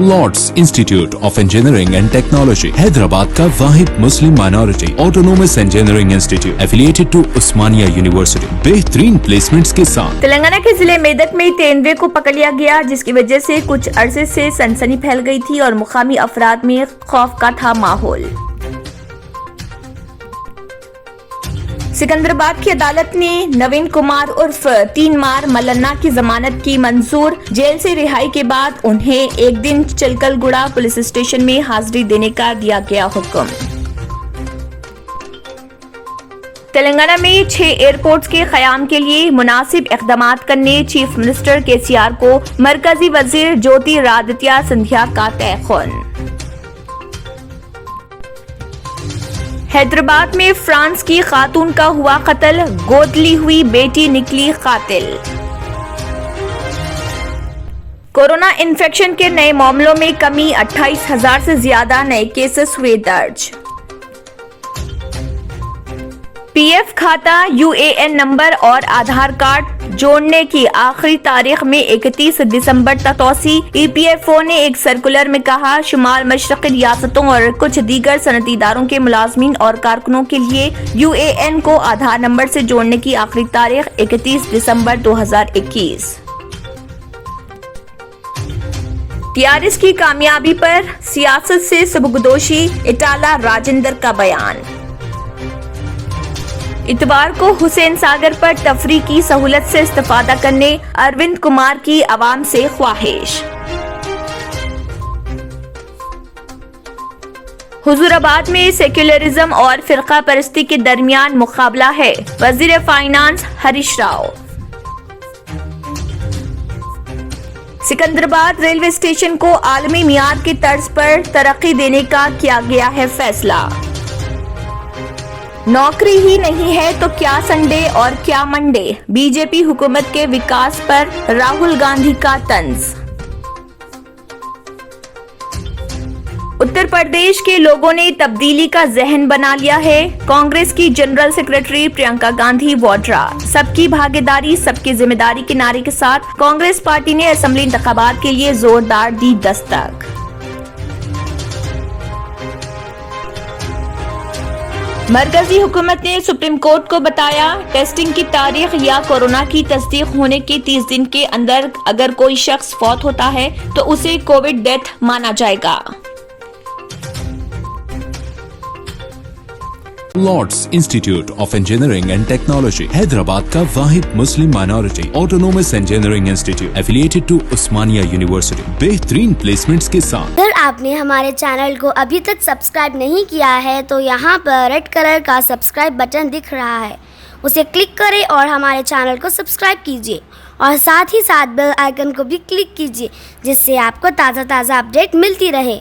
Lord's institute of engineering and technology Hyderabad का वाहिद मुस्लिम minority autonomous engineering institute affiliated to Osmania university बेहतरीन placements के साथ। तेलंगाना के जिले मेदक में तेंदुए को पकड़ लिया गया, जिसकी वजह से कुछ अरसे से सनसनी फैल गई थी और मुकामी अफराद में खौफ का था माहौल। सिकंदराबाद की अदालत ने नवीन कुमार उर्फ 3 मार मल्लन्ना की जमानत की मंजूर। जेल से रिहाई के बाद उन्हें एक दिन चिलकलगुड़ा पुलिस स्टेशन में हाजिरी देने का दिया गया हुक्म। तेलंगाना में 6 एयरपोर्ट्स के क़याम के लिए मुनासिब इक़दामात करने चीफ मिनिस्टर केसीआर को मरकजी वज़ीर ज्योतिरादित्य सिंधिया का तयख़ुन। हैदराबाद में फ्रांस की खातून का हुआ कत्ल, गोद ली हुई बेटी निकली कातिल। कोरोना इन्फेक्शन के नए मामलों में कमी, 28,000 से ज्यादा नए केसेस हुए दर्ज। पीएफ खाता, यूएएन नंबर और आधार कार्ड जोड़ने की आखिरी तारीख में 31 दिसंबर तक तोसी। ईपीएफओ ने एक सर्कुलर में कहा, शुमाल मशरक़ी रियासतों और कुछ दीगर सनती इदारों के मुलाजमीन और कारकुनों के लिए यूएएन को आधार नंबर से जोड़ने की आखिरी तारीख 31 दिसंबर 2021। टीआरएस की कामयाबी पर सियासत से सबकदोशी, इटाला राजेंद्र का बयान। इतवार को हुसैन सागर पर तफरी की सहूलत से इस्तेफादा करने अरविंद कुमार की आवाम से ख्वाहिश। हुजूराबाद में सेक्युलरिज्म और फिरका परस्ती के दरमियान मुकाबला है, वजीर finance Harish Rao. Secunderabad railway station को आलमी मियार की तर्ज पर तरक्की देने का किया गया है फैसला। नौकरी ही नहीं है तो क्या संडे और क्या मंडे, बीजेपी हुकूमत के विकास पर राहुल गांधी का तंज। उत्तर प्रदेश के लोगों ने तब्दीली का जहन बना लिया है, कांग्रेस की जनरल सेक्रेटरी प्रियंका गांधी वाड्रा। सबकी भागीदारी सबकी जिम्मेदारी के नारे के साथ कांग्रेस पार्टी ने असेंबली इंतखाबात के लिए जोरदार दी दस्तक। मरकजी हुकूमत ने सुप्रीम कोर्ट को बताया, टेस्टिंग की तारीख या कोरोना की तस्दीक होने के 30 दिन के अंदर अगर कोई शख्स फौत होता है तो उसे कोविड डेथ माना जाएगा। Lords institute of engineering and technology Hyderabad का वाहिद मुस्लिम minority autonomous engineering institute affiliated to Osmania university बेहतरीन प्लेसमेंट्स के साथ। अगर आपने हमारे चैनल को अभी तक सब्सक्राइब नहीं किया है तो यहाँ पर रेड कलर का सब्सक्राइब बटन दिख रहा है, उसे क्लिक करें और हमारे चैनल को सब्सक्राइब कीजिए और साथ ही साथ बेल आइकन को भी क्लिक कीजिए, जिससे आपको ताज़ा अपडेट मिलती रहे।